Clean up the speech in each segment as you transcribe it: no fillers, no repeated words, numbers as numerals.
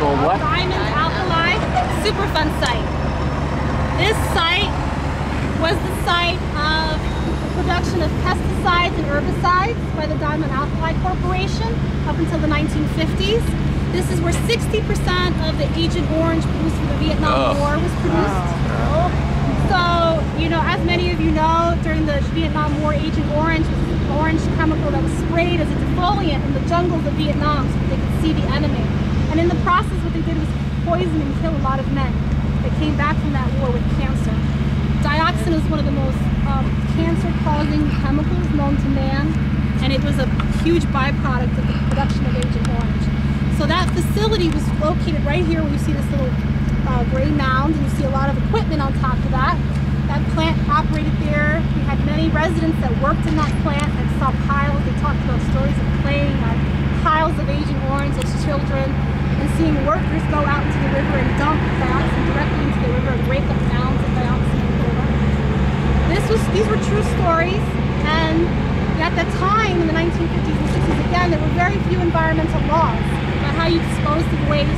called what? Diamond Alkali Superfund site. This site was the site of the production of pesticides and herbicides by the Diamond Alkali Corporation up until the 1950s. This is where 60% of the Agent Orange produced for the Vietnam War was produced. So, you know, as many of you know, during the Vietnam War, Agent Orange was an orange chemical that was sprayed as a defoliant in the jungles of Vietnam so that they could see the enemy. And in the process, what they did was poison and kill a lot of men that came back from that war with cancer. Dioxin is one of the most cancer-causing chemicals known to man, and it was a huge byproduct of the production of Agent Orange. So that facility was located right here where you see this little gray mound, and you see a lot of equipment on top of that. That plant operated there. We had many residents that worked in that plant and saw piles. They talked about stories of playing on piles of Agent Orange as children, and seeing workers go out into the river and dump dioxin directly into the river and break up mounds of dioxin and pull it up. These were true stories, and at that time in the 1950s and 60s, again, there were very few environmental laws about how you disposed of waste,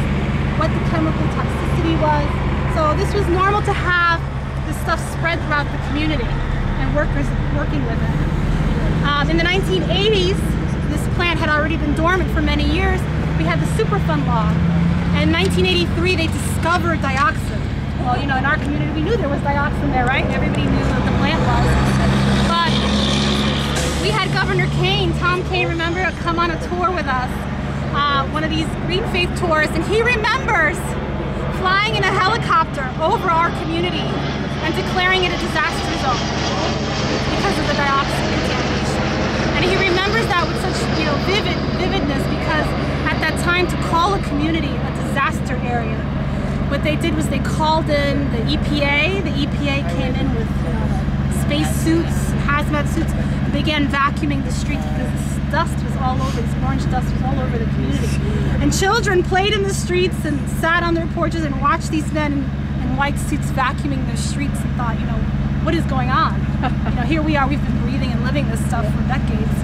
what the chemical toxicity was. So this was normal to have this stuff spread throughout the community and workers working with it. In the 1980s, this plant had already been dormant for many years. We had the Superfund law. And in 1983, they discovered dioxin. Well, you know, in our community, we knew there was dioxin there, right? Everybody knew what the plant was. But we had Governor Kane, Tom Kane, remember, come on a tour with us, one of these Greenfaith tours, and he remembers flying in a helicopter over our community and declaring it a disaster zone because of the dioxin contamination. And he remembers that with such, you know, vividness, because at that time, to call a community a disaster area, what they did was they called in the EPA. The EPA came in with, you know, space suits, hazmat suits, and began vacuuming the streets because this dust was all over, this orange dust was all over the community. And children played in the streets and sat on their porches and watched these men in white suits vacuuming the streets and thought, you know, what is going on? You know, here we are, we've been breathing and living this stuff for decades.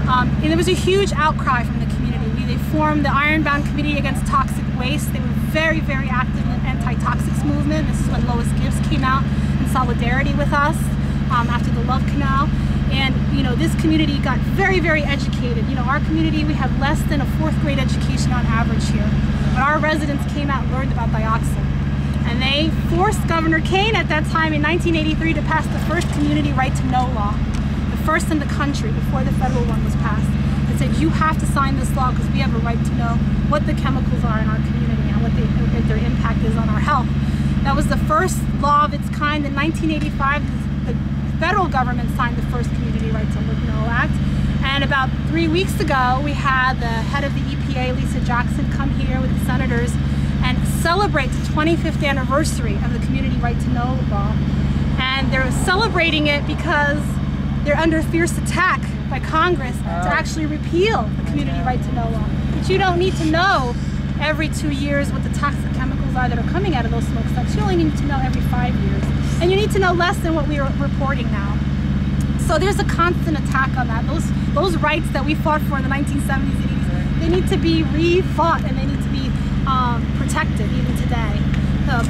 And there was a huge outcry from the community. They formed the Ironbound Committee Against Toxic Waste. They were very, very active in the anti-toxics movement. This is when Lois Gibbs came out in solidarity with us after the Love Canal. And, you know, this community got very, very educated. You know, our community, we have less than a 4th grade education on average here. But our residents came out and learned about dioxin. And they forced Governor Kane at that time in 1983 to pass the first community right to know law. The first in the country before the federal one was passed. It said, you have to sign this law because we have a right to know what the chemicals are in our community and what their impact is on our health. That was the first law of its kind. In 1985, the federal government signed the first Community Right to Know Act. And about 3 weeks ago, we had the head of the EPA, Lisa Jackson, come here with the senators and celebrate the 25th anniversary of the Community Right to Know law. And they're celebrating it because they're under fierce attack by Congress to actually repeal the Community Right to Know law. But you don't need to know every 2 years what the toxic chemicals are that are coming out of those smokestacks. You only need to know every 5 years. And you need to know less than what we are reporting now. So there's a constant attack on that. Those rights that we fought for in the 1970s and 80s, they need to be re-fought and they need to be protected even today.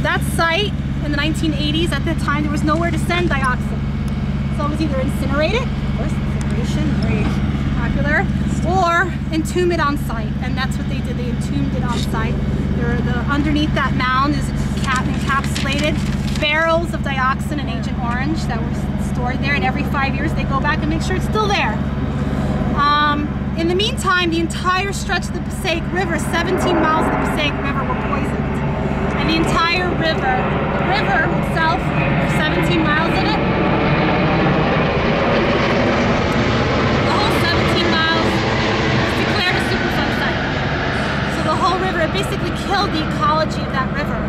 That site in the 1980s, at that time, there was nowhere to send dioxin. So it was either incinerate it, of course, incineration, very popular, or entomb it on site. And that's what they did, they entombed it on site. Underneath that mound is encapsulated barrels of dioxin and Agent Orange that were stored there, and every 5 years they go back and make sure it's still there. In the meantime, the entire stretch of the Passaic River, 17 miles of the Passaic River, were poisoned. And the entire river, the river itself, 17 miles of it, the whole 17 miles was declared a Superfund site. So the whole river, it basically killed the ecology of that river.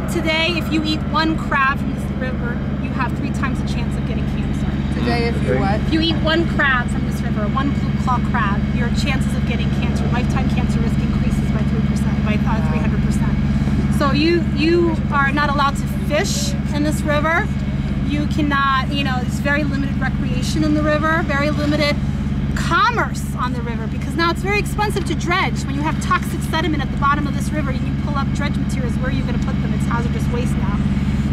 Today, if you eat one crab from this river, you have 3 times the chance of getting cancer. Today, if you what? If you eat one crab from this river, one blue claw crab, your chances of getting cancer, lifetime cancer risk increases by 3%, by 300%. So you are not allowed to fish in this river. You cannot, you know, there's very limited recreation in the river, very limited commerce on the river, because now it's very expensive to dredge. When you have toxic sediment at the bottom of this river, you pull up dredge materials. Where are you going to put them? It's hazardous waste now.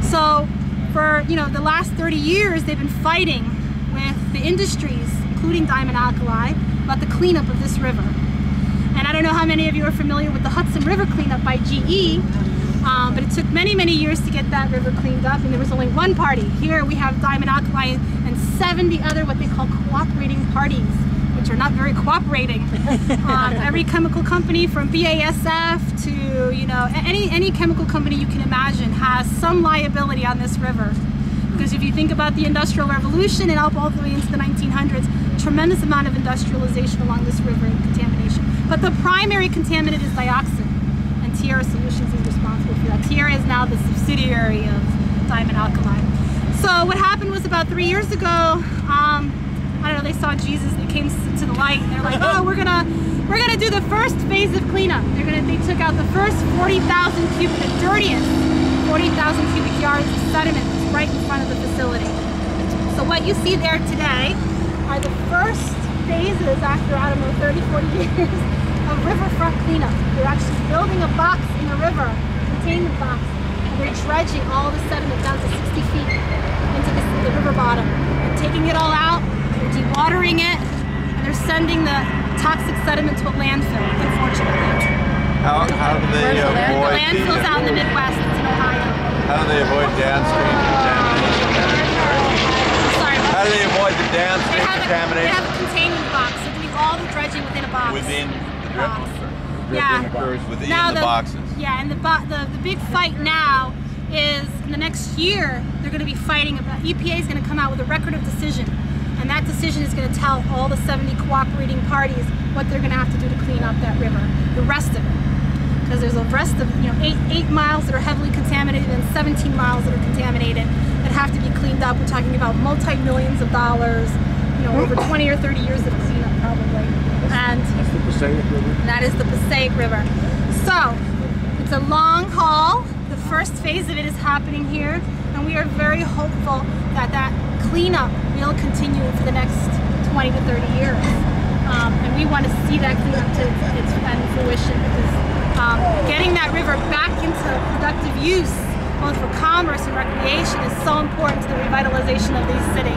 So for the last 30 years, they've been fighting with the industries, including Diamond Alkali, about the cleanup of this river. And I don't know how many of you are familiar with the Hudson River cleanup by GE, but it took many, many years to get that river cleaned up, and there was only one party. Here we have Diamond Alkali and 70 other what they call cooperating parties, which are not very cooperating. Every chemical company from BASF to any chemical company you can imagine has some liability on this river. Because if you think about the Industrial Revolution and up all the way into the 1900s, tremendous amount of industrialization along this river and contamination. But the primary contaminant is dioxin, and Tierra Solutions is responsible for that. Tierra is now the subsidiary of Diamond Alkali. So what happened was about 3 years ago, I don't know, they saw Jesus, they came to the light, and they're like, oh, we're gonna do the first phase of cleanup. They took out the first 40,000 cubic, the dirtiest 40,000 cubic yards of sediment right in front of the facility. So what you see there today are the first phases after, I don't know, 30, 40 years of riverfront cleanup. They're actually building a box in the river, containment box, and they're dredging all the sediment down to 60 feet into the river bottom, and taking it all out, they're dewatering it, and they're sending the toxic sediment to a landfill, unfortunately. How do they avoid the landfill's out in the Midwest, it's in Ohio. How do they avoid downstream contamination? Sorry. How do they avoid the downstream contamination? They have a containment box, so doing all the dredging within a box. Within the box. Yeah. Occurs within the boxes. Yeah, and the big fight now is in the next year they're going to be fighting about. EPA is going to come out with a record of decision, and that decision is going to tell all the 70 cooperating parties what they're going to have to do to clean up that river, the rest of it. Because there's a rest of 8 miles that are heavily contaminated and 17 miles that are contaminated that have to be cleaned up. We're talking about multi-millions of dollars, over 20 or 30 years of cleanup probably. And that's the Passaic River. That is the Passaic River. So it's a long haul. The first phase of it is happening here, and we are very hopeful that that cleanup will continue for the next 20 to 30 years. And we want to see that cleanup to its fruition, because getting that river back into productive use, both for commerce and recreation, is so important to the revitalization of the city.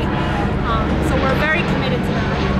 So we're very committed to that.